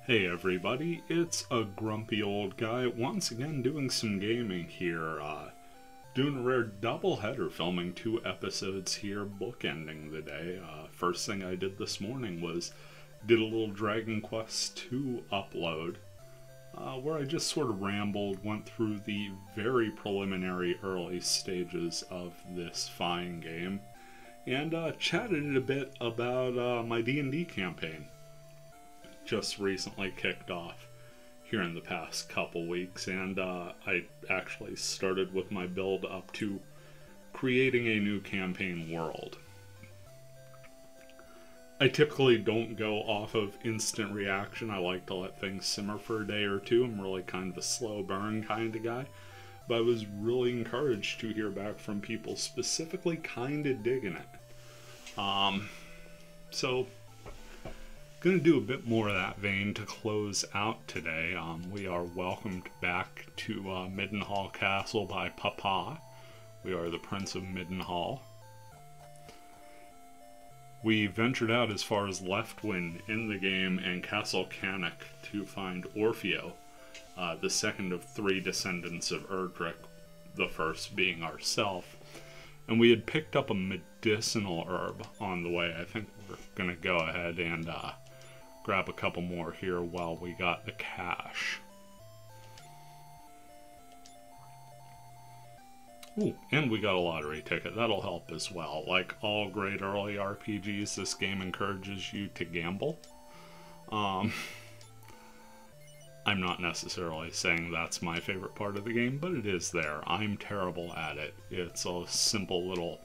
Hey everybody, it's a grumpy old guy once again doing some gaming here. Doing a rare double header, filming 2 episodes here, bookending the day. First thing I did this morning was did a little Dragon Quest II upload, where I just sort of rambled, went through the very preliminary early stages of this fine game, and chatted a bit about my D&D campaign. Just recently kicked off here in the past couple weeks, and I actually started with my build up to creating a new campaign world. I typically don't go off of instant reaction. I like to let things simmer for a day or two. I'm really kind of a slow burn kind of guy, but I was really encouraged to hear back from people specifically kind of digging it. So going to do a bit more of that vein to close out today. We are welcomed back to Middenhall Castle by Papa. We are the Prince of Middenhall. We ventured out as far as Leftwyn in the game and Castle Cannock to find Orfeo, the second of 3 descendants of Erdrick, the first being ourself. And we had picked up a medicinal herb on the way. I think we're going to go ahead and grab a couple more here while we got the cash. Ooh, and we got a lottery ticket. That'll help as well. Like all great early RPGs, this game encourages you to gamble. I'm not necessarily saying that's my favorite part of the game, but it is there. I'm terrible at it. It's a simple little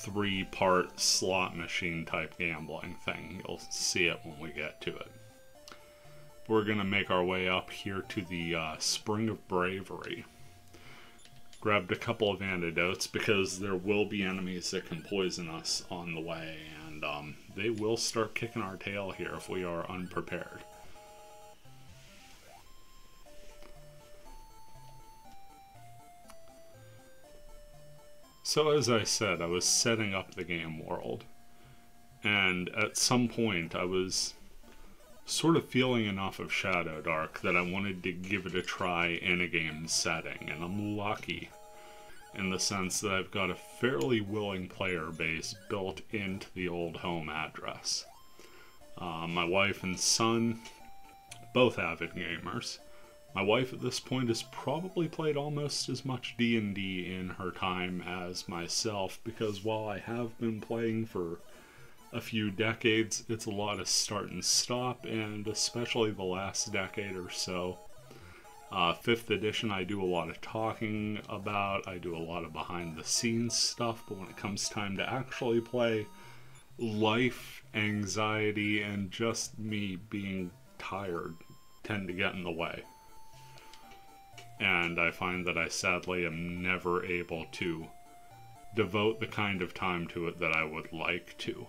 3-part slot machine type gambling thing. You'll see it when we get to it. We're going to make our way up here to the Spring of Bravery. Grabbed a couple of antidotes because there will be enemies that can poison us on the way, and they will start kicking our tail here if we are unprepared. So as I said, I was setting up the game world, and at some point I was sort of feeling enough of ShadowDark that I wanted to give it a try in a game setting, and I'm lucky in the sense that I've got a fairly willing player base built into the old home address. My wife and son, both avid gamers. My wife at this point has probably played almost as much D&D in her time as myself, because while I have been playing for a few decades, it's a lot of start and stop, and especially the last decade or so. 5th edition I do a lot of talking about, I do a lot of behind the scenes stuff, but when it comes time to actually play, life, anxiety, and just me being tired tend to get in the way. And I find that I sadly am never able to devote the kind of time to it that I would like to.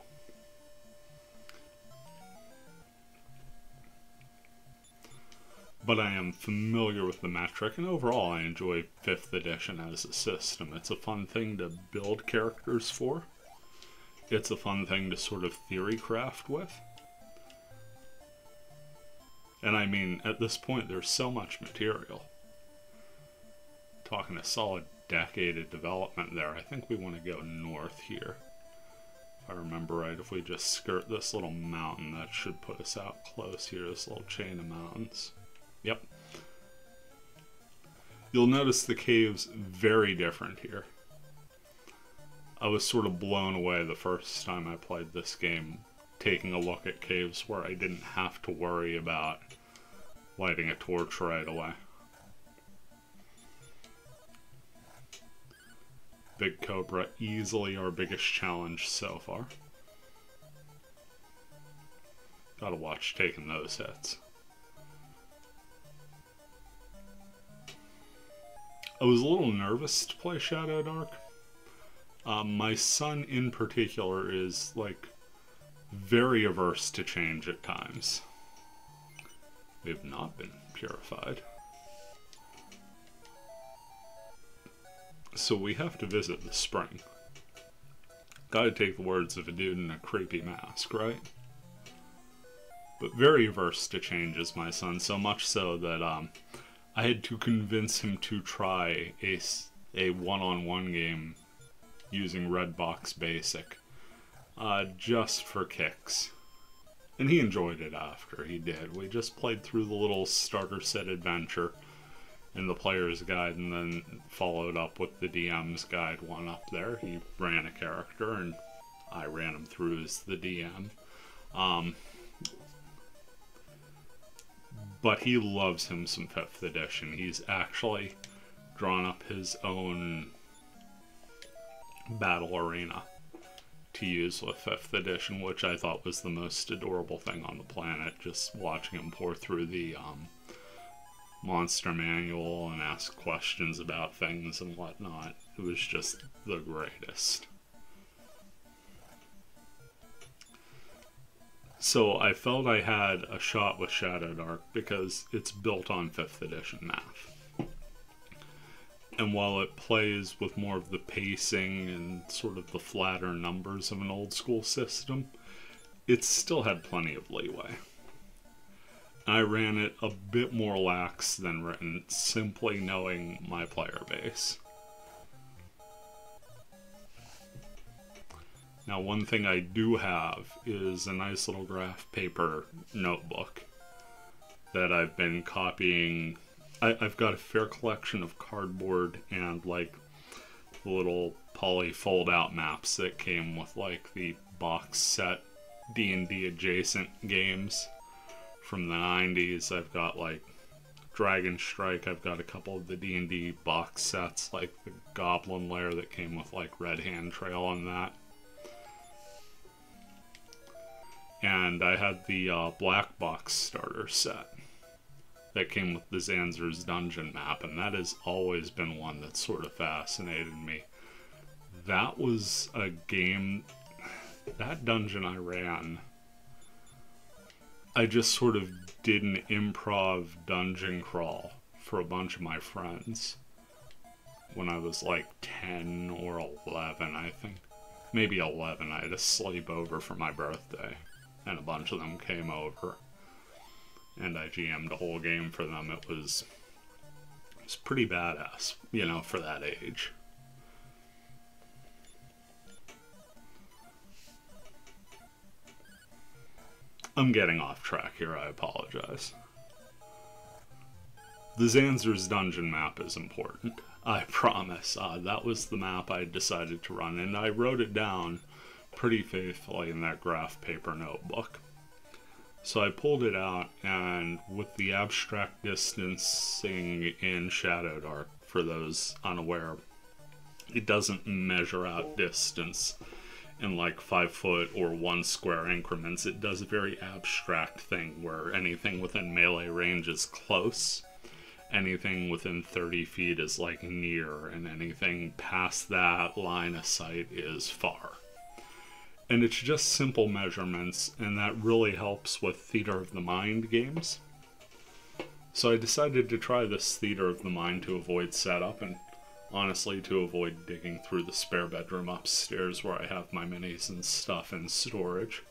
But I am familiar with the metric, and overall I enjoy 5th edition as a system. It's a fun thing to build characters for. It's a fun thing to sort of theory craft with. And I mean, at this point there's so much material. Talking a solid decade of development there. I think we want to go north here. If I remember right, if we just skirt this little mountain, that should put us out close here, this little chain of mountains. Yep. You'll notice the caves very different here. I was sort of blown away the first time I played this game, taking a look at caves where I didn't have to worry about lighting a torch right away. Big Cobra, easily our biggest challenge so far. Gotta watch taking those hits. I was a little nervous to play ShadowDark. My son in particular is, like, very averse to change at times. We have not been purified. So we have to visit the spring. Gotta take the words of a dude in a creepy mask, right? but very averse to changes, my son, so much so that I had to convince him to try a one-on-one game using Redbox Basic, just for kicks. And he enjoyed it after he did. We just played through the little starter set adventure in the player's guide, and then followed up with the DM's guide one up there. He ran a character, and I ran him through as the DM. But he loves him some 5th edition. He's actually drawn up his own battle arena to use with 5th edition, which I thought was the most adorable thing on the planet, just watching him pour through the monster manual and ask questions about things and whatnot. It was just the greatest. So I felt I had a shot with ShadowDark because it's built on 5th edition math. And while it plays with more of the pacing and sort of the flatter numbers of an old school system, it still had plenty of leeway. I ran it a bit more lax than written, simply knowing my player base. Now, one thing I do have is a nice little graph paper notebook that I've been copying. I've got a fair collection of cardboard and like the little poly fold out maps that came with like the box set D&D adjacent games from the 90s. I've got like Dragon Strike. I've got a couple of the D&D box sets, like the Goblin Lair that came with like Red Hand Trail on that. And I had the Black Box starter set that came with the Zanzer's Dungeon map, and that has always been one that sort of fascinated me. That was a game, that dungeon I ran, I just sort of did an improv dungeon crawl for a bunch of my friends when I was like 10 or 11, I think. Maybe 11. I had a sleepover for my birthday, and a bunch of them came over. And I GM'd a whole game for them. It was pretty badass, you know, for that age. I'm getting off track here, I apologize. The Zanzer's Dungeon map is important, I promise. That was the map I decided to run, and I wrote it down pretty faithfully in that graph paper notebook. So I pulled it out, and with the abstract distancing in ShadowDark, for those unaware, it doesn't measure out distance in like 5 foot or 1 square increments. It does a very abstract thing where anything within melee range is close, anything within 30 feet is like near, and anything past that line of sight is far. And it's just simple measurements, and that really helps with Theater of the Mind games. So I decided to try this Theater of the Mind to avoid setup, and honestly to avoid digging through the spare bedroom upstairs where I have my minis and stuff in storage.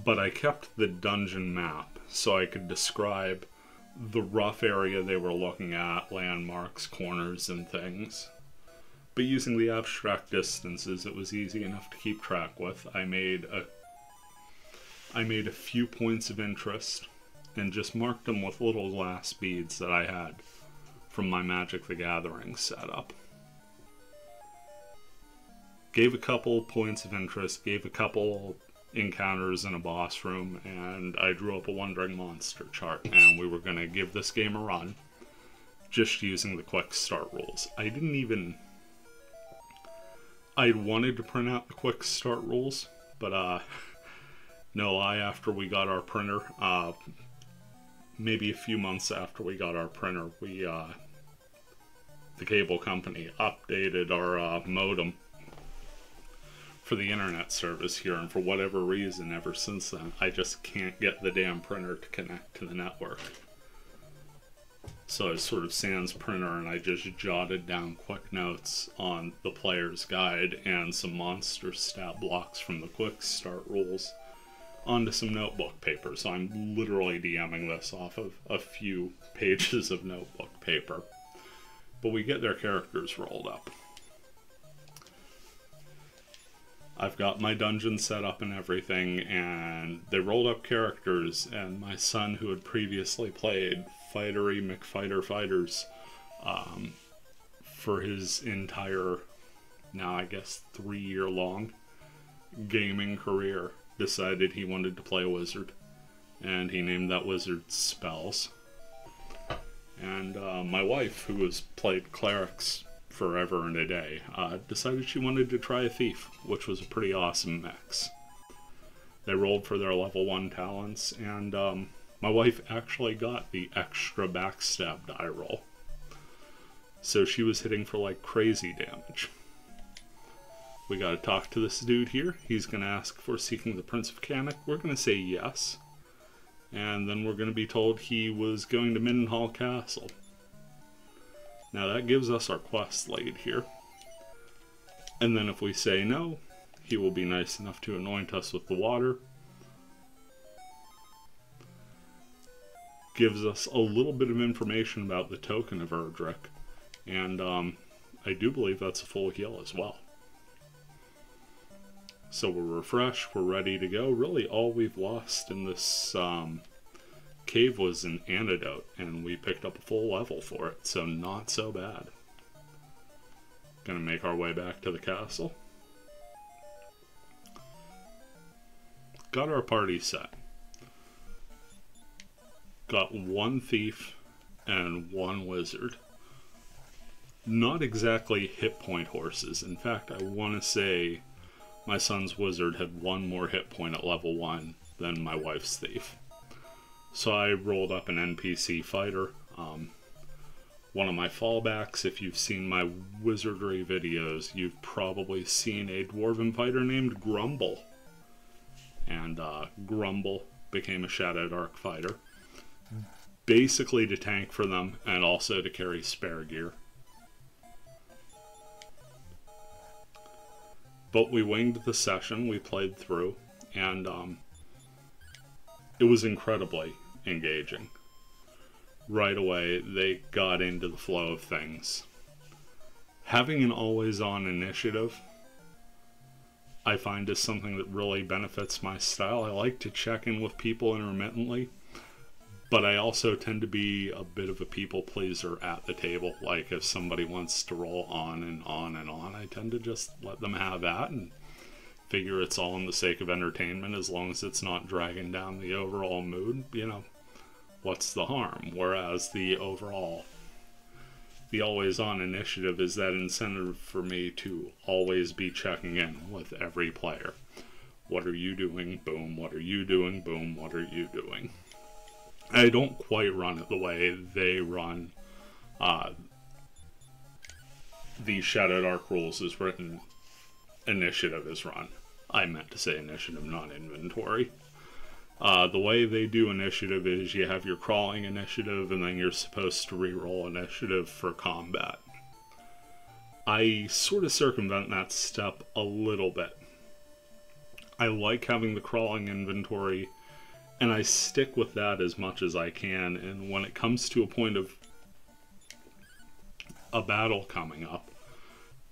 But I kept the dungeon map so I could describe the rough area they were looking at, landmarks, corners, and things. But using the abstract distances, it was easy enough to keep track with. I made a few points of interest and just marked them with little glass beads that I had from my Magic the Gathering setup. Gave a couple points of interest, gave a couple encounters in a boss room, and I drew up a Wandering Monster chart, and we were going to give this game a run just using the quick start rules. I wanted to print out the quick start rules, but no lie, after we got our printer, maybe a few months after we got our printer, the cable company updated our modem for the internet service here, and for whatever reason, ever since then, I just can't get the damn printer to connect to the network. So I sort of sans printer and I just jotted down quick notes on the player's guide and some monster stat blocks from the quick start rules onto some notebook paper. So I'm literally DMing this off of a few pages of notebook paper. But we get their characters rolled up. I've got my dungeon set up and everything, and they rolled up characters, and my son, who had previously played Fightery McFighter Fighters for his entire, now I guess 3-year-long gaming career, decided he wanted to play a wizard, and he named that wizard Spells. And my wife, who has played clerics forever and a day, decided she wanted to try a thief, which was a pretty awesome mix. They rolled for their level 1 talents, and my wife actually got the extra backstab die roll. So she was hitting for like crazy damage. We gotta talk to this dude here. He's gonna ask for seeking the Prince of Cannock. We're gonna say yes. And then we're gonna be told he was going to Inital Castle. Now that gives us our quest lead here. And then if we say no, he will be nice enough to anoint us with the water. Gives us a little bit of information about the token of Erdrick. And I do believe that's a full heal as well. So we're refreshed, we're ready to go. Really all we've lost in this cave was an antidote, and we picked up a full level for it, so not so bad. Gonna make our way back to the castle. Got our party set. Got one thief and one wizard. Not exactly hit point horses. In fact, I want to say my son's wizard had one more hit point at level 1 than my wife's thief. So I rolled up an NPC fighter. One of my fallbacks, if you've seen my wizardry videos, you've probably seen a dwarven fighter named Grumble. And Grumble became a ShadowDark fighter. Basically to tank for them, and also to carry spare gear. But we winged the session, we played through, and it was incredibly engaging. Right away, they got into the flow of things. Having an always-on initiative, I find, is something that really benefits my style. I like to check in with people intermittently, but I also tend to be a bit of a people pleaser at the table. Like, if somebody wants to roll on and on and on, I tend to just let them have that and figure it's all in the sake of entertainment, as long as it's not dragging down the overall mood, you know, what's the harm? Whereas the always-on initiative is that incentive for me to always be checking in with every player. What are you doing? Boom. What are you doing? Boom. What are you doing? I don't quite run it the way they run the ShadowDark rules is written. Initiative is run. I meant to say initiative, not inventory. The way they do initiative is you have your crawling initiative, and then you're supposed to reroll initiative for combat. I sort of circumvent that step a little bit. I like having the crawling inventory, and I stick with that as much as I can, and when it comes to a point of a battle coming up,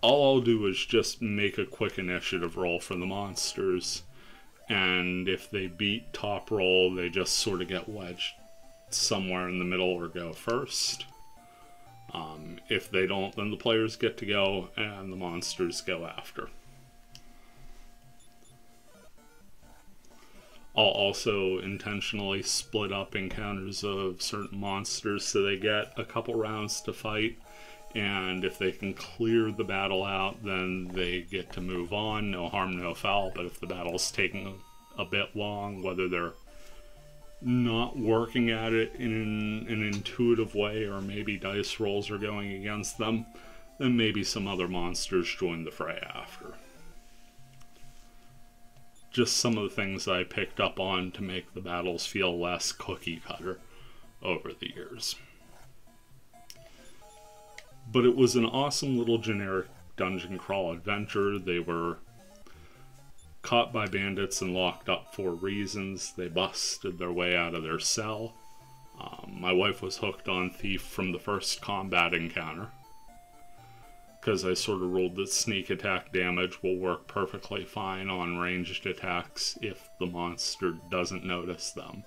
all I'll do is just make a quick initiative roll for the monsters, and if they beat top roll, they just sort of get wedged somewhere in the middle or go first. If they don't, then the players get to go, and the monsters go after. I'll also intentionally split up encounters of certain monsters so they get a couple rounds to fight, and if they can clear the battle out, then they get to move on. No harm, no foul. But if the battle's taking a bit long, whether they're not working at it in an intuitive way, or maybe dice rolls are going against them, then maybe some other monsters join the fray after. Just some of the things I picked up on to make the battles feel less cookie cutter over the years. But it was an awesome little generic dungeon crawl adventure. They were caught by bandits and locked up for reasons. They busted their way out of their cell. My wife was hooked on Thief from the first combat encounter, because I sort of ruled that sneak attack damage will work perfectly fine on ranged attacks if the monster doesn't notice them.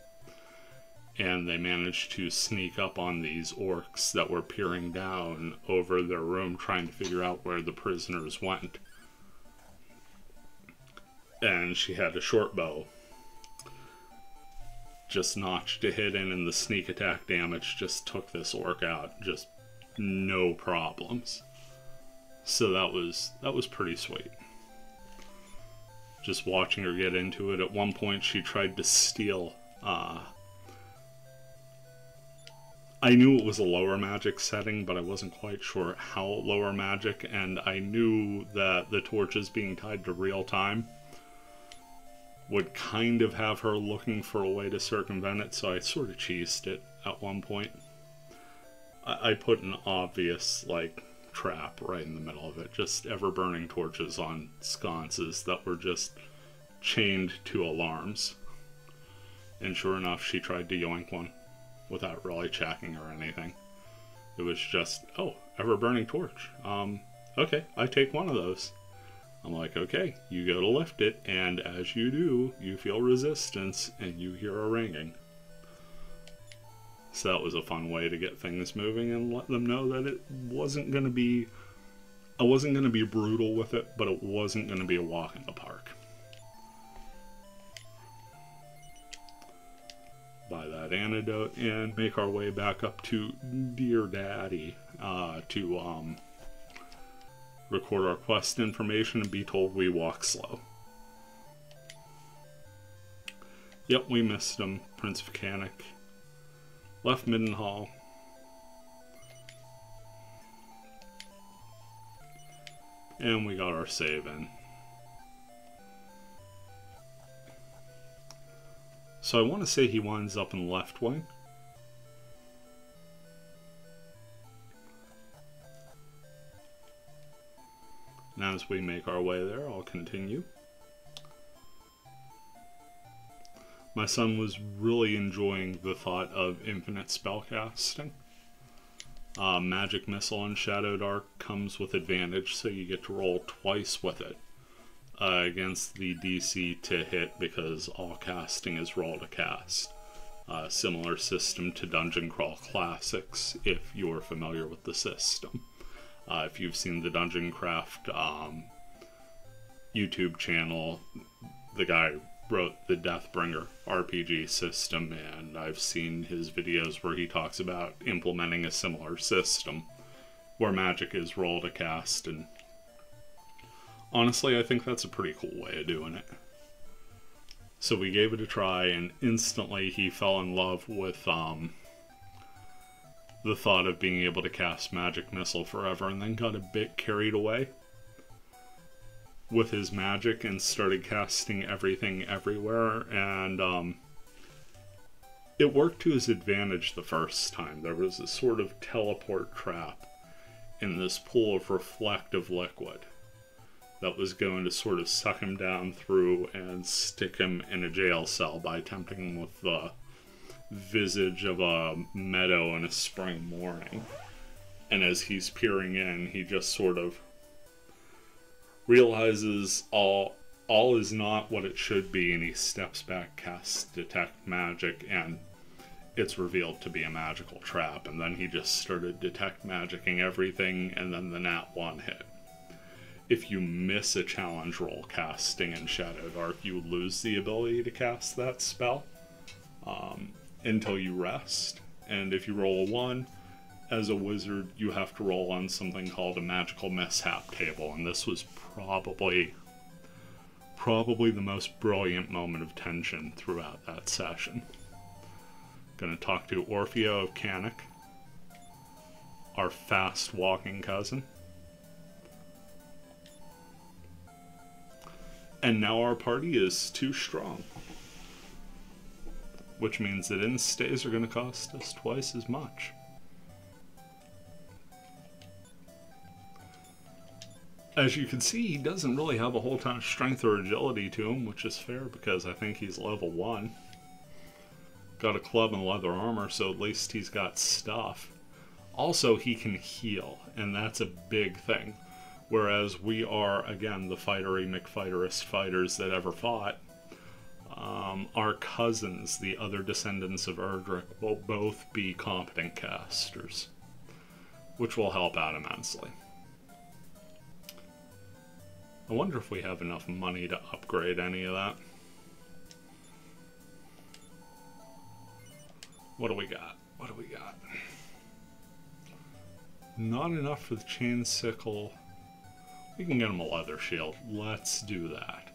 And they managed to sneak up on these orcs that were peering down over their room trying to figure out where the prisoners went. And she had a short bow. Just notched a hit in, and the sneak attack damage just took this orc out. Just no problems. So that was pretty sweet. Just watching her get into it. At one point she tried to steal... I knew it was a lower magic setting, but I wasn't quite sure how lower magic, and I knew that the torches being tied to real time would kind of have her looking for a way to circumvent it, so I sort of cheesed it at one point. I put an obvious, trap right in the middle of it, just ever-burning torches on sconces that were just chained to alarms. And sure enough, she tried to yoink one without really checking or anything. It was just, oh, ever-burning torch. Okay, I take one of those. I'm like, okay, you go to lift it, and as you do, you feel resistance, and you hear a ringing. So that was a fun way to get things moving and let them know that it wasn't going to be... I wasn't going to be brutal with it, but it wasn't going to be a walk in the park. Buy that antidote and make our way back up to Dear Daddy to record our quest information and be told we walk slow. Yep, we missed him. Prince of Cannock. Left Middenhall. And we got our save in. So I want to say he winds up in the left wing. And as we make our way there, I'll continue. My son was really enjoying the thought of infinite spellcasting. Magic Missile in ShadowDark comes with advantage, so you get to roll twice with it against the DC to hit, because all casting is roll to cast. Similar system to Dungeon Crawl Classics, if you're familiar with the system. If you've seen the Dungeon Craft YouTube channel, the guy wrote the Deathbringer RPG system, and I've seen his videos where he talks about implementing a similar system where magic is roll to cast, and honestly I think that's a pretty cool way of doing it. So we gave it a try, and instantly he fell in love with the thought of being able to cast Magic Missile forever, and then got a bit carried away with his magic and started casting everything everywhere, and it worked to his advantage the first time. There was a sort of teleport trap in this pool of reflective liquid that was going to sort of suck him down through and stick him in a jail cell by tempting him with the visage of a meadow in a spring morning. And as he's peering in, he just sort of realizes all is not what it should be, and he steps back, casts Detect Magic, and it's revealed to be a magical trap. And then he just started Detect Magicking everything, and then the Nat 1 hit. If you miss a challenge roll casting in ShadowDark, you lose the ability to cast that spell until you rest. And if you roll a 1, as a wizard, you have to roll on something called a magical mishap table, and this was probably the most brilliant moment of tension throughout that session. Gonna talk to Orfeo of Cannock, our fast walking cousin. And now our party is 2 strong, which means that instays are going to cost us twice as much. as you can see, he doesn't really have a whole ton of strength or agility to him, which is fair because I think he's level 1. Got a club and leather armor, so at least he's got stuff. Also, he can heal, and that's a big thing. Whereas we are, again, the fightery McFighterist fighters that ever fought. Our cousins, the other descendants of Erdrick, will both be competent casters, which will help out immensely. I wonder if we have enough money to upgrade any of that. What do we got? What do we got? Not enough for the chain sickle. We can get him a leather shield. Let's do that.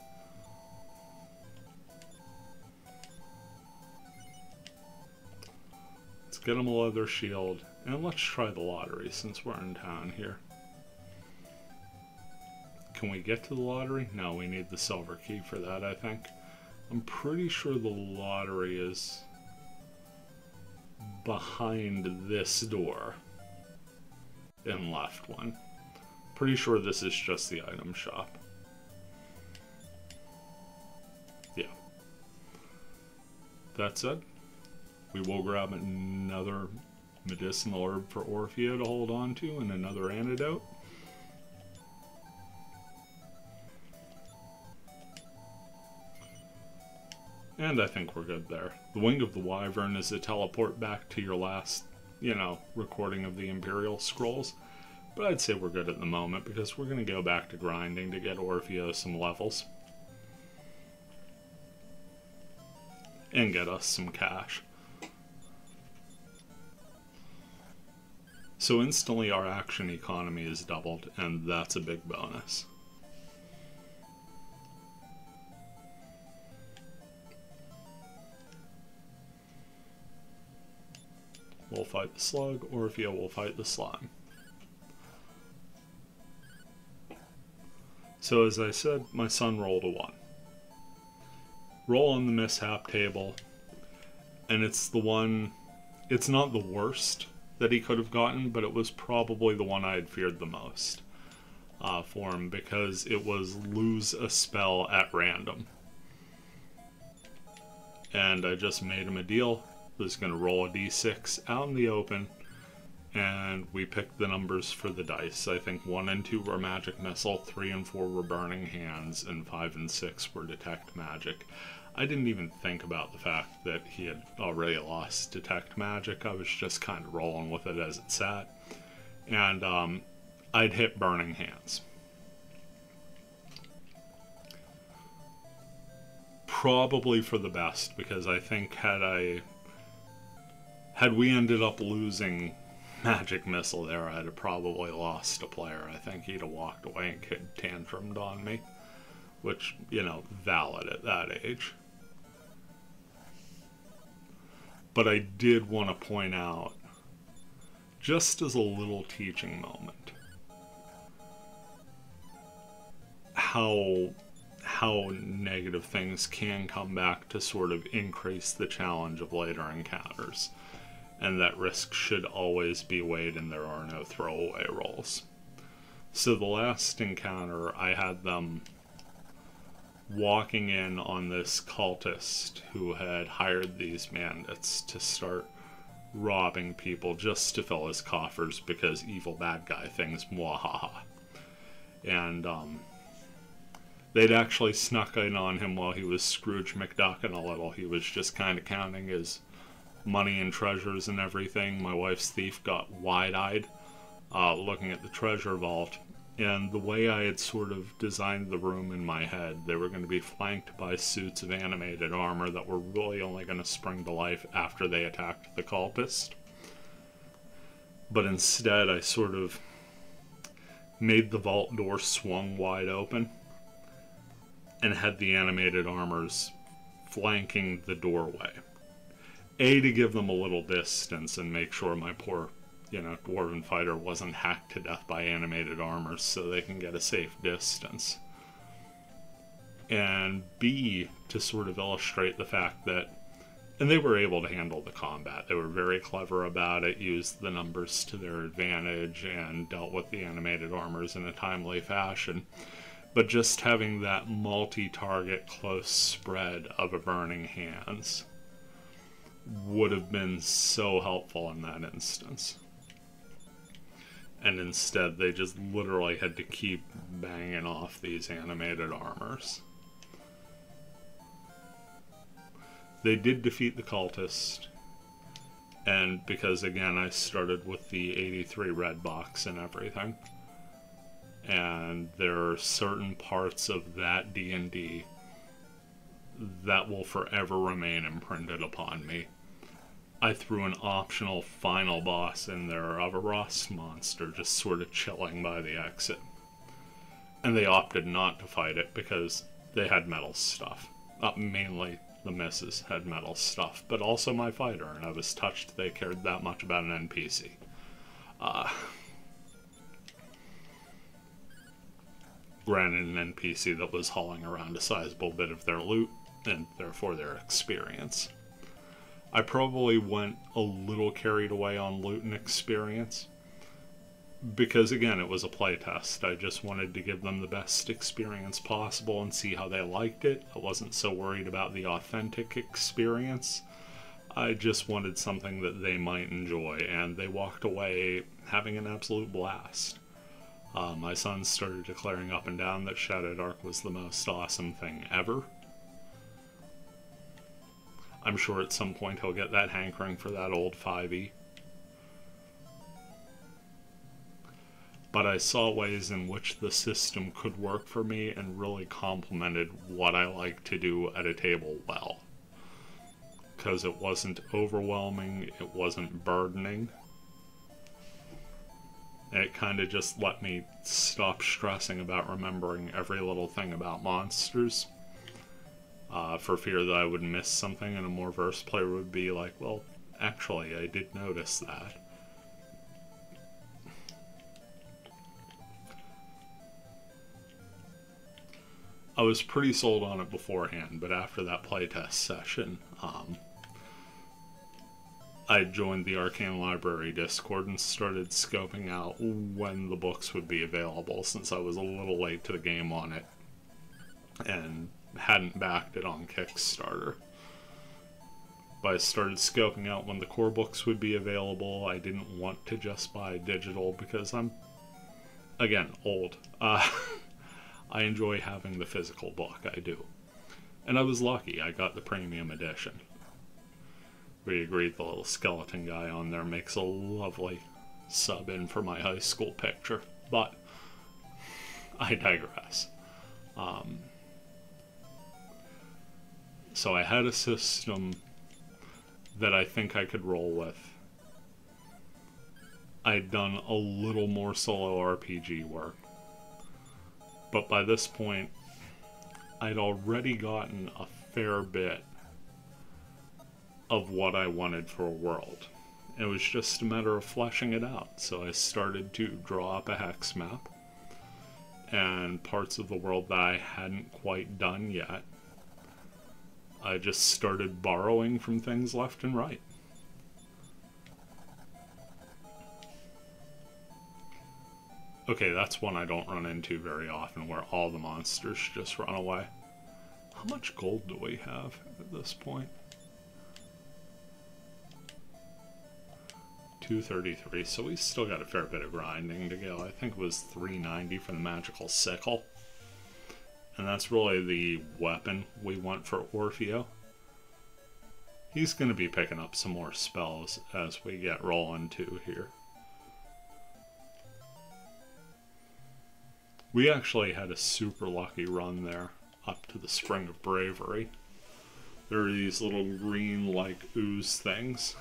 Let's get him a leather shield, and let's try the lottery since we're in town here. Can we get to the lottery? No, we need the silver key for that, I think. I'm pretty sure the lottery is behind this door in left one. Pretty sure this is just the item shop. Yeah. That said, we will grab another medicinal herb for Orphea to hold on to and another antidote. And I think we're good there. The Wing of the Wyvern is a teleport back to your last, recording of the Imperial Scrolls. But I'd say we're good at the moment because we're going to go back to grinding to get Orphea some levels. And get us some cash. So instantly our action economy is doubled, and that's a big bonus. We'll fight the slug, Orphea will fight the slime. So as I said, my son rolled a 1. Roll on the mishap table, and it's the one, it's not the worst that he could have gotten, but it was probably the one I had feared the most for him, because it was lose a spell at random. And I just made him a deal. Was going to roll a d6 out in the open, and we picked the numbers for the dice. I think 1 and 2 were magic missile, 3 and 4 were burning hands, and 5 and 6 were detect magic. I didn't even think about the fact that he had already lost detect magic. I was just kind of rolling with it as it sat, and I'd hit burning hands. Probably for the best, because I think had we ended up losing magic missile there, I'd have probably lost a player. I think he'd have walked away and kid tantrumed on me, which, valid at that age. But I did want to point out, just as a little teaching moment, how negative things can come back to sort of increase the challenge of later encounters. And that risk should always be weighed and there are no throwaway rolls. So the last encounter, I had them walking in on this cultist who had hired these bandits to start robbing people just to fill his coffers because evil bad guy things, mwahaha. And they'd actually snuck in on him while he was Scrooge McDuckin' a little. He was just kind of counting his money and treasures and everything. My wife's thief got wide-eyed looking at the treasure vault, and the way I had sort of designed the room in my head, they were going to be flanked by suits of animated armor that were really only going to spring to life after they attacked the cultist. But instead I sort of made the vault door swung wide open and had the animated armors flanking the doorway. To give them a little distance and make sure my poor, dwarven fighter wasn't hacked to death by animated armors so they can get a safe distance. And B, to sort of illustrate the fact that And they were able to handle the combat. They were very clever about it, used the numbers to their advantage, and dealt with the animated armors in a timely fashion. But just having that multi-target close spread of a Burning Hands would have been so helpful in that instance. And instead, they just literally had to keep banging off these animated armors. They did defeat the cultist, and because, again, I started with the 83 red box and everything, and there are certain parts of that D&D that will forever remain imprinted upon me. I threw an optional final boss in there of a rust monster just sort of chilling by the exit. And they opted not to fight it because they had metal stuff. Mainly the misses had metal stuff, but also my fighter, and I was touched they cared that much about an NPC. Granted, an NPC that was hauling around a sizable bit of their loot, and therefore their experience. I probably went a little carried away on loot and experience, because again, it was a playtest. I just wanted to give them the best experience possible and see how they liked it. I wasn't so worried about the authentic experience. I just wanted something that they might enjoy, and they walked away having an absolute blast. My son started declaring up and down that ShadowDark was the most awesome thing ever. I'm sure at some point he'll get that hankering for that old 5e. But I saw ways in which the system could work for me and really complemented what I like to do at a table well. Because it wasn't overwhelming, it wasn't burdening. It kind of just let me stop stressing about remembering every little thing about monsters. For fear that I would miss something, and a more versed player would be like, well, actually, I did notice that. I was pretty sold on it beforehand, but after that playtest session, I joined the Arcane Library Discord and started scoping out when the books would be available, since I was a little late to the game on it, and hadn't backed it on Kickstarter. But I started scoping out when the core books would be available. I didn't want to just buy digital because I'm, again, old. I enjoy having the physical book, I do. And I was lucky, I got the premium edition. We agreed the little skeleton guy on there makes a lovely sub-in for my high school picture, but I digress. So I had a system that I think I could roll with. I'd done a little more solo RPG work. But by this point, I'd already gotten a fair bit of what I wanted for a world. It was just a matter of fleshing it out. So I started to draw up a hex map, and parts of the world that I hadn't quite done yet, I just started borrowing from things left and right. Okay, that's one I don't run into very often, where all the monsters just run away. How much gold do we have at this point? 233, so we still got a fair bit of grinding to go. I think it was 390 for the magical sickle. And that's really the weapon we want for Orfeo. He's going to be picking up some more spells as we get rolling too here. We actually had a super lucky run there up to the Spring of Bravery. There are these little green-like ooze things.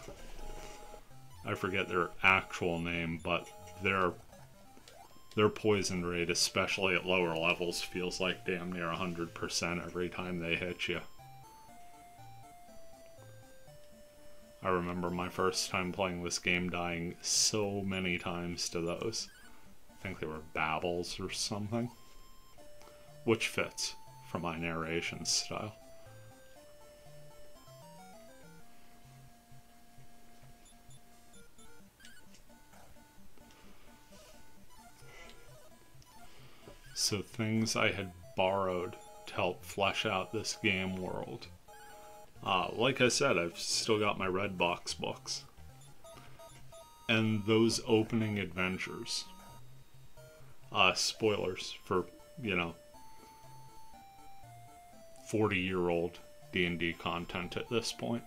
I forget their actual name, but their poison rate, especially at lower levels, feels like damn near 100% every time they hit you. I remember my first time playing this game dying so many times to those. I think they were babbles or something. Which fits for my narration style. So things I had borrowed to help flesh out this game world. Like I said, I've still got my Red Box books. And those opening adventures. Spoilers for, 40-year-old D&D content at this point.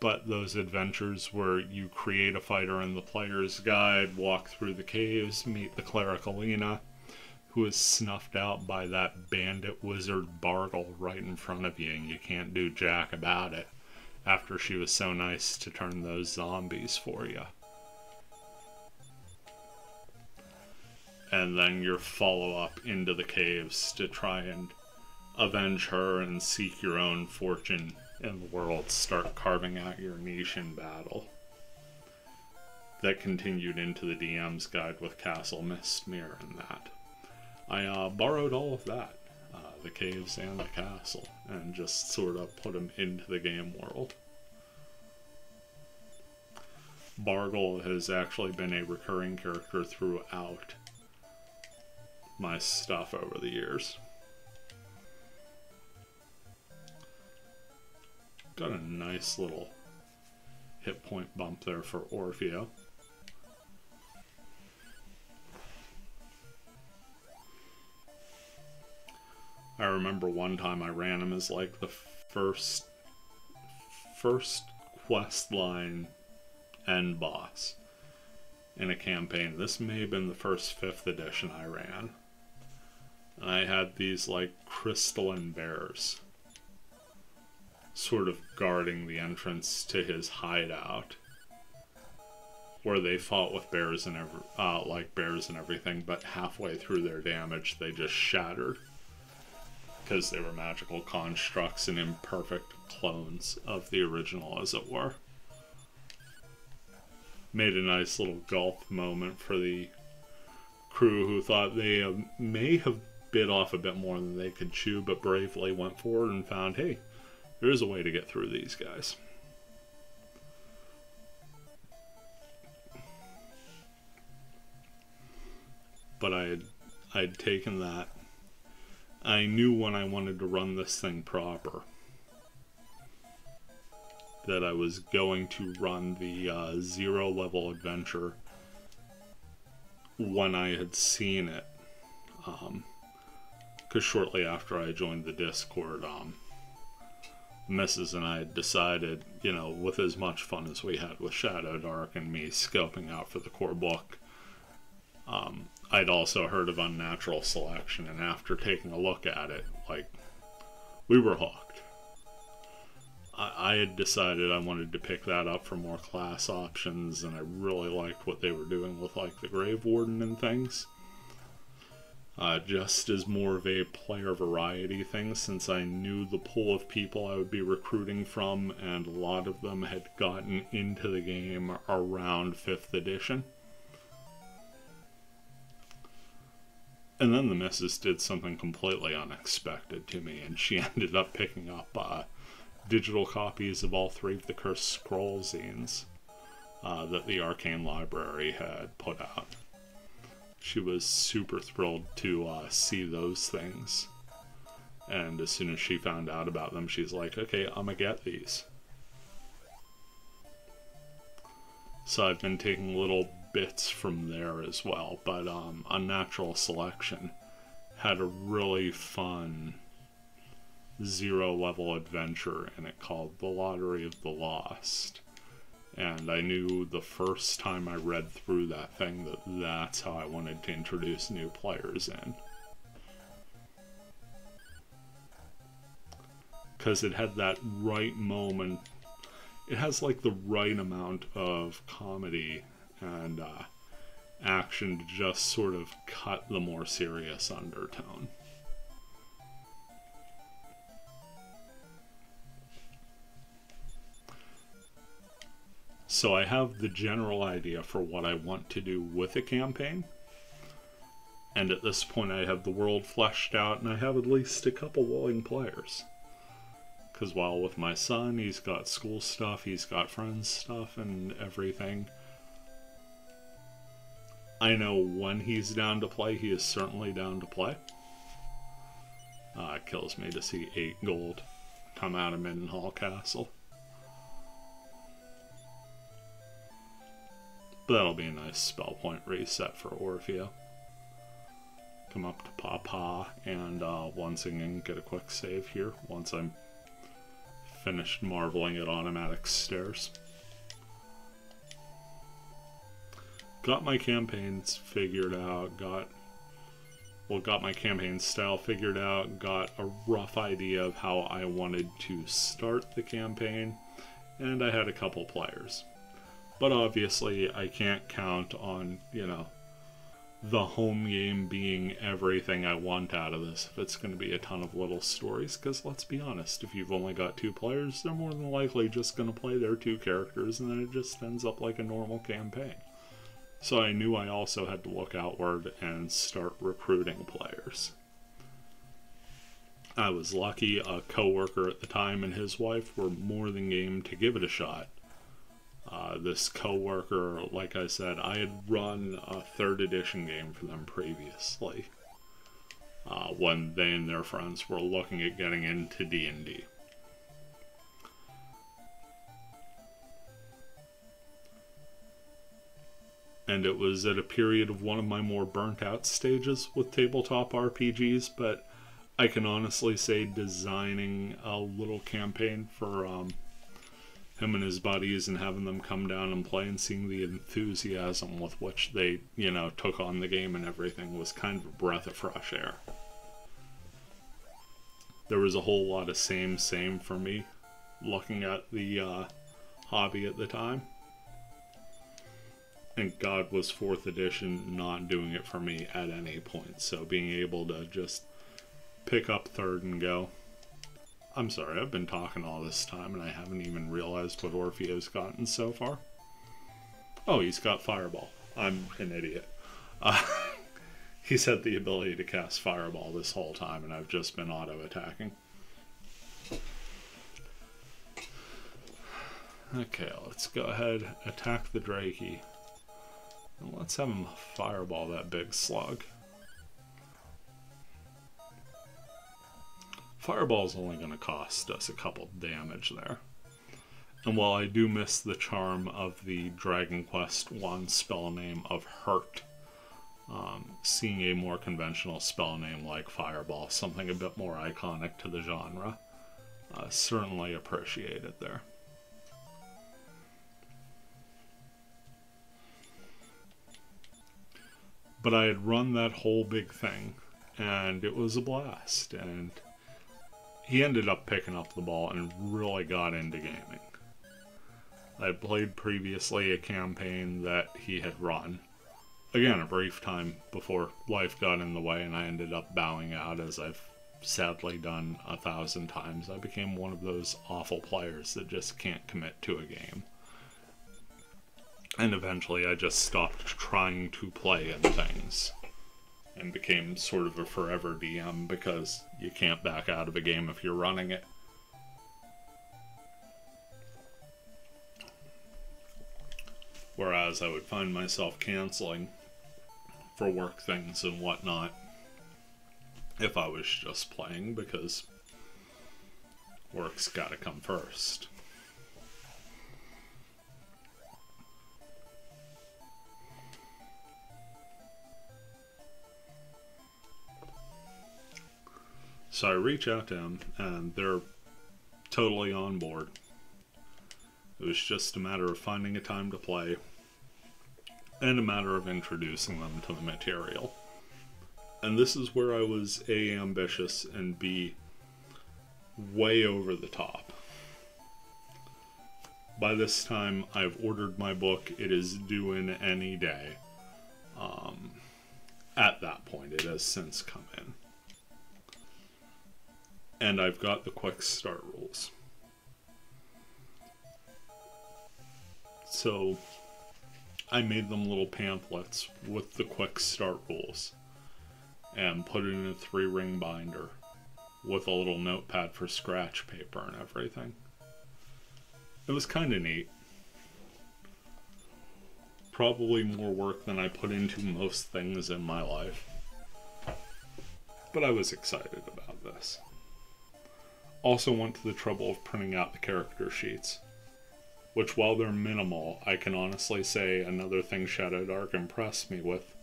But those adventures where you create a fighter in the player's guide, walk through the caves, meet the cleric Alina, who is snuffed out by that bandit wizard Bargle right in front of you, and you can't do jack about it after she was so nice to turn those zombies for you. And then your follow-up into the caves to try and avenge her and seek your own fortune in the world, start carving out your niche in battle. That continued into the DM's guide with Castle Mistmere and that. I borrowed all of that, the caves and the castle, and just sort of put them into the game world. Bargle has actually been a recurring character throughout my stuff over the years. Got a nice little hit point bump there for Orfeo. I remember one time I ran him as like the first quest line end boss in a campaign. This may have been the first 5th edition I ran. And I had these like crystalline bears sort of guarding the entrance to his hideout, where they fought with bears and everything, but halfway through their damage they just shattered because they were magical constructs and imperfect clones of the original, as it were. Made a nice little gulp moment for the crew who thought they may have bit off a bit more than they could chew, but bravely went forward and found, hey, there is a way to get through these guys. But I'd taken that. I knew when I wanted to run this thing proper that I was going to run the 0 level adventure when I had seen it. Because shortly after I joined the Discord, Mrs. and I had decided, with as much fun as we had with ShadowDark and me scoping out for the core book, I'd also heard of Unnatural Selection, and after taking a look at it, we were hooked. I had decided I wanted to pick that up for more class options, and I really liked what they were doing with, the Grave Warden and things. Just as more of a player variety thing, since I knew the pool of people I would be recruiting from, and a lot of them had gotten into the game around 5th edition. And then the missus did something completely unexpected to me, and she ended up picking up digital copies of all 3 of the Cursed Scroll zines that the Arcane Library had put out. She was super thrilled to see those things. And as soon as she found out about them, she's like, okay, I'm gonna get these. So I've been taking little bits from there as well, but Unnatural Selection had a really fun 0 level adventure in it called The Lottery of the Lost, and I knew the first time I read through that thing that that's how I wanted to introduce new players in, because it had that right moment. It has the right amount of comedy and action to just sort of cut the more serious undertone. So I have the general idea for what I want to do with a campaign, and at this point I have the world fleshed out, and I have at least a couple willing players. Because while with my son, he's got school stuff, he's got friends stuff and everything, I know when he's down to play, he is certainly down to play. It kills me to see 8 gold come out of Midenhall Castle. But that'll be a nice spell point reset for Orfeo. Come up to Papa and once again get a quick save here once I'm finished marveling at automatic stairs. Got my campaigns figured out, got my campaign style figured out, got a rough idea of how I wanted to start the campaign, and I had a couple players. But obviously I can't count on, you know, the home game being everything I want out of this if it's going to be a ton of little stories, because let's be honest, if you've only got 2 players, they're more than likely just going to play their 2 characters, and then it just ends up like a normal campaign. So I knew I also had to look outward and start recruiting players. I was lucky, a co-worker at the time and his wife were more than game to give it a shot. This co-worker, like I said, I had run a 3rd edition game for them previously, when they and their friends were looking at getting into D&D. And it was at a period of one of my more burnt out stages with tabletop RPGs, but I can honestly say designing a little campaign for him and his buddies and having them come down and play and seeing the enthusiasm with which they, you know, took on the game and everything was kind of a breath of fresh air. There was a whole lot of same for me looking at the hobby at the time. And God was 4th edition not doing it for me at any point. So being able to just pick up 3rd and go, I'm sorry, I've been talking all this time and I haven't even realized what Orfeo's gotten so far. Oh, he's got Fireball. I'm an idiot. He's had the ability to cast Fireball this whole time and I've just been auto-attacking. Okay, let's go ahead, attack the Drakey. And let's have him Fireball that big slug. Fireball's only going to cost us a couple damage there. And while I do miss the charm of the Dragon Quest I spell name of Hurt, seeing a more conventional spell name like Fireball, something a bit more iconic to the genre, certainly appreciated there. But I had run that whole big thing, and it was a blast, and he ended up picking up the ball and really got into gaming. I had played previously a campaign that he had run. Again, a brief time before life got in the way and I ended up bowing out, as I've sadly done 1,000 times. I became one of those awful players that just can't commit to a game. And eventually I just stopped trying to play in things and became sort of a forever DM, because you can't back out of a game if you're running it. Whereas I would find myself canceling for work things and whatnot if I was just playing, because work's gotta come first. So I reach out to him, and they're totally on board. It was just a matter of finding a time to play, and a matter of introducing them to the material. And this is where I was A, ambitious, and B, way over the top. By this time, I've ordered my book. It is due in any day. At that point, it has since come in. And I've got the quick start rules. So I made them little pamphlets with the quick start rules and put it in a 3-ring binder with a little notepad for scratch paper and everything. It was kind of neat. probably more work than I put into most things in my life. But I was excited about this. Also went to the trouble of printing out the character sheets, which, while they're minimal, I can honestly say another thing ShadowDark impressed me with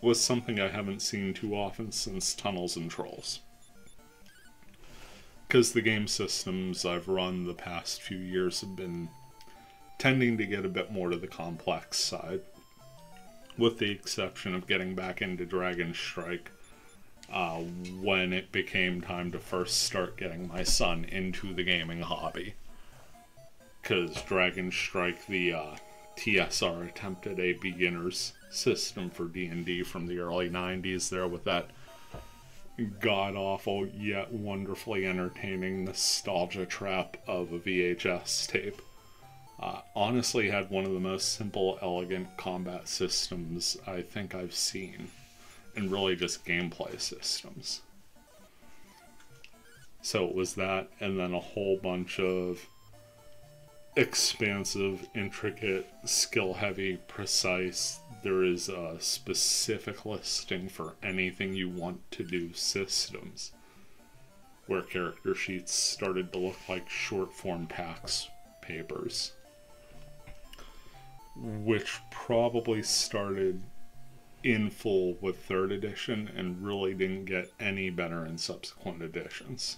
was something I haven't seen too often since Tunnels and Trolls. Because the game systems I've run the past few years have been tending to get a bit more to the complex side, with the exception of getting back into Dragon Strike when it became time to first start getting my son into the gaming hobby. Because Dragon Strike, the TSR, attempted a beginner's system for D&D from the early 90s there with that god-awful yet wonderfully entertaining nostalgia trap of a VHS tape. Honestly had one of the most simple, elegant combat systems I think I've seen, and really just gameplay systems. So it was that, and then a whole bunch of expansive, intricate, skill-heavy, precise, there is a specific listing for anything you want to do systems, where character sheets started to look like short-form tax papers, which probably started in full with 3rd edition and really didn't get any better in subsequent editions.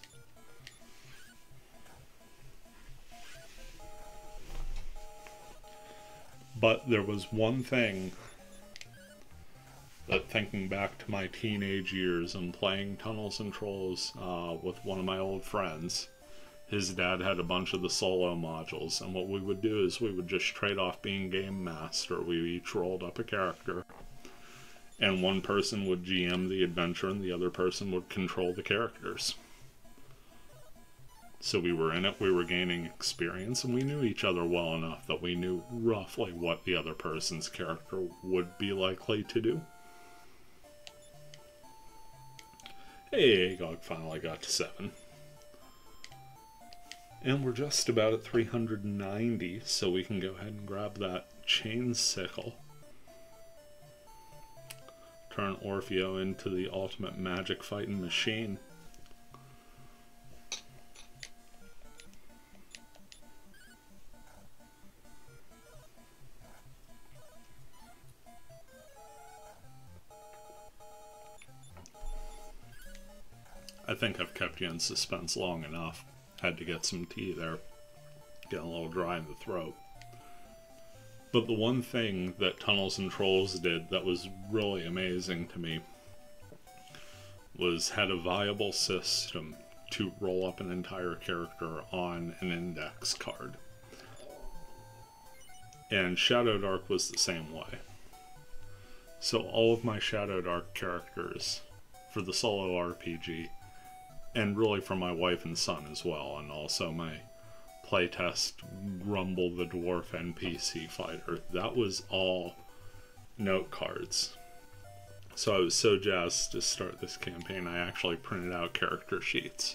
But there was one thing that, thinking back to my teenage years and playing Tunnels and Trolls with one of my old friends, his dad had a bunch of the solo modules, and what we would do is we would just trade off being game master. We each rolled up a character, and one person would GM the adventure and the other person would control the characters. So we were in it, we were gaining experience, and we knew each other well enough that we knew roughly what the other person's character would be likely to do. Hey, AGOGG finally got to 7. And we're just about at 390, so we can go ahead and grab that chain sickle. Turn Orfeo into the ultimate magic fighting machine. I think I've kept you in suspense long enough. Had to get some tea there. Getting a little dry in the throat. But the one thing that Tunnels and Trolls did that was really amazing to me was had a viable system to roll up an entire character on an index card. And ShadowDark was the same way. So all of my ShadowDark characters for the solo RPG, and really for my wife and son as well, and also my playtest Rumble the Dwarf NPC fighter, that was all note cards. So I was so jazzed to start this campaign, I actually printed out character sheets.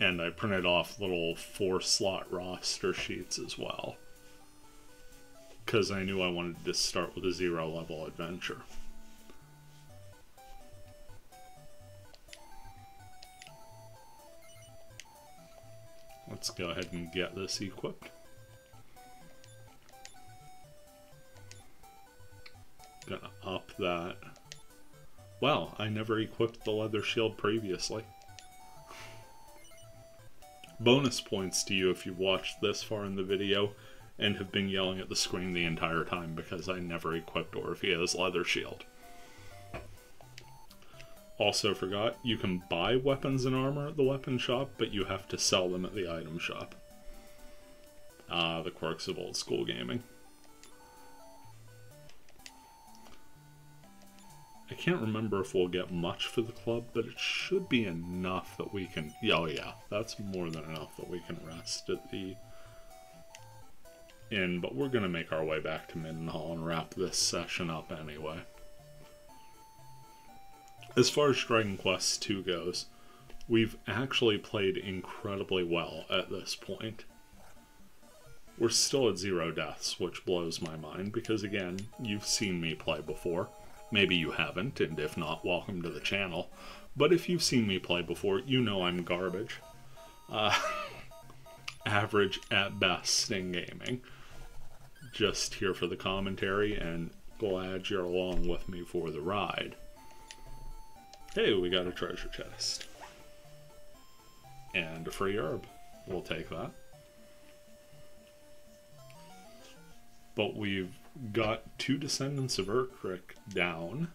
And I printed off little 4-slot roster sheets as well, because I knew I wanted to start with a 0-level adventure. Let's go ahead and get this equipped. Gonna up that. Wow, I never equipped the leather shield previously. Bonus points to you if you've watched this far in the video and have been yelling at the screen the entire time because I never equipped Orfeo's leather shield. Also forgot, you can buy weapons and armor at the weapon shop, but you have to sell them at the item shop. The quirks of old school gaming. I can't remember if we'll get much for the club, but it should be enough that we can... Oh yeah, that's more than enough that we can rest at the inn, but we're going to make our way back to Middenhall and wrap this session up anyway. As far as Dragon Quest II goes, we've actually played incredibly well at this point. We're still at 0 deaths, which blows my mind, because again, you've seen me play before. Maybe you haven't, and if not, welcome to the channel. But if you've seen me play before, you know I'm garbage. Average at best in gaming. Just here for the commentary, and glad you're along with me for the ride. Hey, we got a treasure chest. And a free herb. We'll take that. But we've got 2 Descendants of Urkrik down.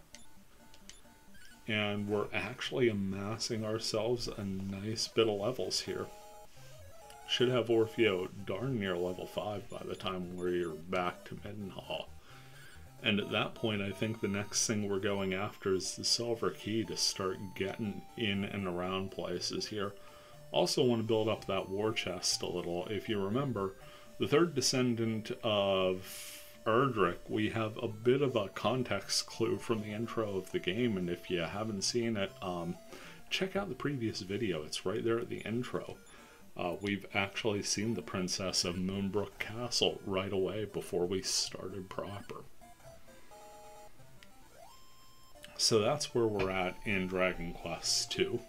And we're actually amassing ourselves a nice bit of levels here. Should have Orfeo darn near level 5 by the time we're back to Middenhall. And at that point, I think the next thing we're going after is the Silver Key to start getting in and around places here. Also want to build up that war chest a little. If you remember, the 3rd Descendant of Erdrick, we have a bit of a context clue from the intro of the game, and if you haven't seen it, check out the previous video. It's right there at the intro. We've actually seen the Princess of Moonbrook Castle right away before we started proper. So that's where we're at in Dragon Quest II.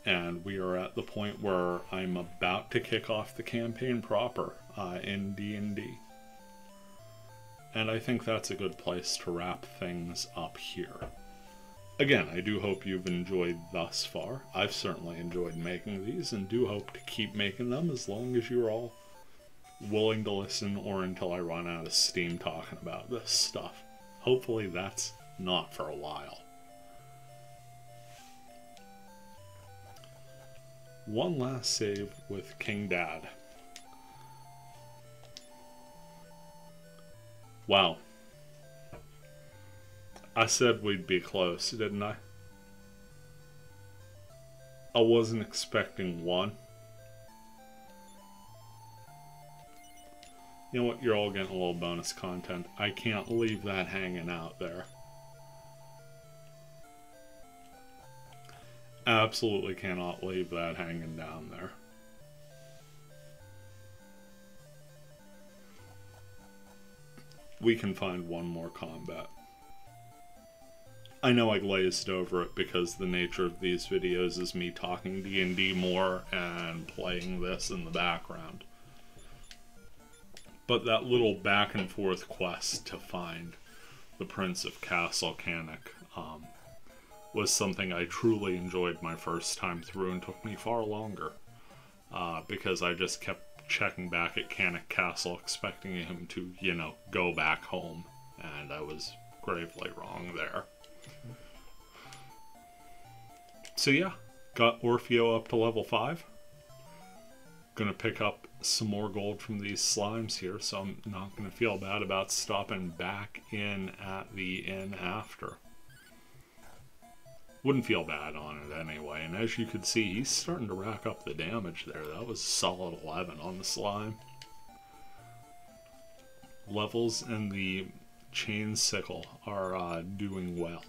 And we are at the point where I'm about to kick off the campaign proper in D&D. And I think that's a good place to wrap things up here. Again, I do hope you've enjoyed thus far. I've certainly enjoyed making these and do hope to keep making them as long as you're all willing to listen or until I run out of steam talking about this stuff. Hopefully that's not for a while. One last save with King Dad. Wow. I said we'd be close, didn't I? I wasn't expecting 1. You know what? You're all getting a little bonus content. I can't leave that hanging out there. Absolutely cannot leave that hanging down there. We can find one more combat. I know I glazed over it because the nature of these videos is me talking D&D more and playing this in the background. But that little back and forth quest to find the Prince of Cannock was something I truly enjoyed my first time through and took me far longer. Because I just kept checking back at Cannock Castle expecting him to, you know, go back home. And I was gravely wrong there. So yeah, got Orfeo up to level 5. Gonna pick up some more gold from these slimes here, so I'm not gonna feel bad about stopping back in at the inn after. Wouldn't feel bad on it anyway, and as you can see, he's starting to rack up the damage there. That was a solid 11 on the slime. Levels and the chain sickle are doing well.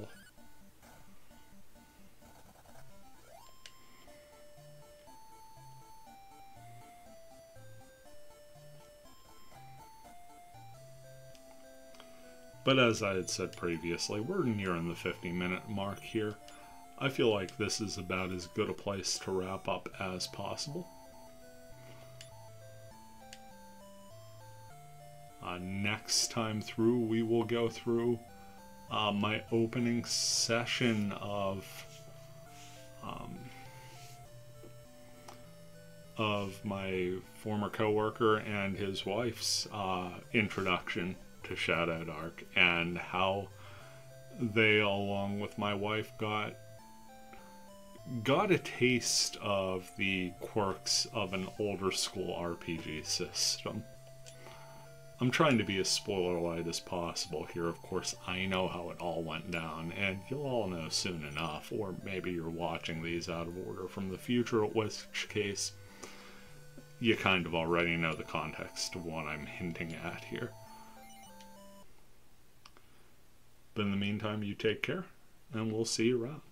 But as I had said previously, we're nearing the 50-minute mark here. I feel like this is about as good a place to wrap up as possible. Next time through, we will go through my opening session of my former coworker and his wife's introduction to ShadowDark, and how they, along with my wife, got a taste of the quirks of an older school RPG system. I'm trying to be as spoiler light as possible here. Of course, I know how it all went down, and you'll all know soon enough, or maybe you're watching these out of order from the future, in which case you kind of already know the context of what I'm hinting at here. But in the meantime, you take care, and we'll see you around.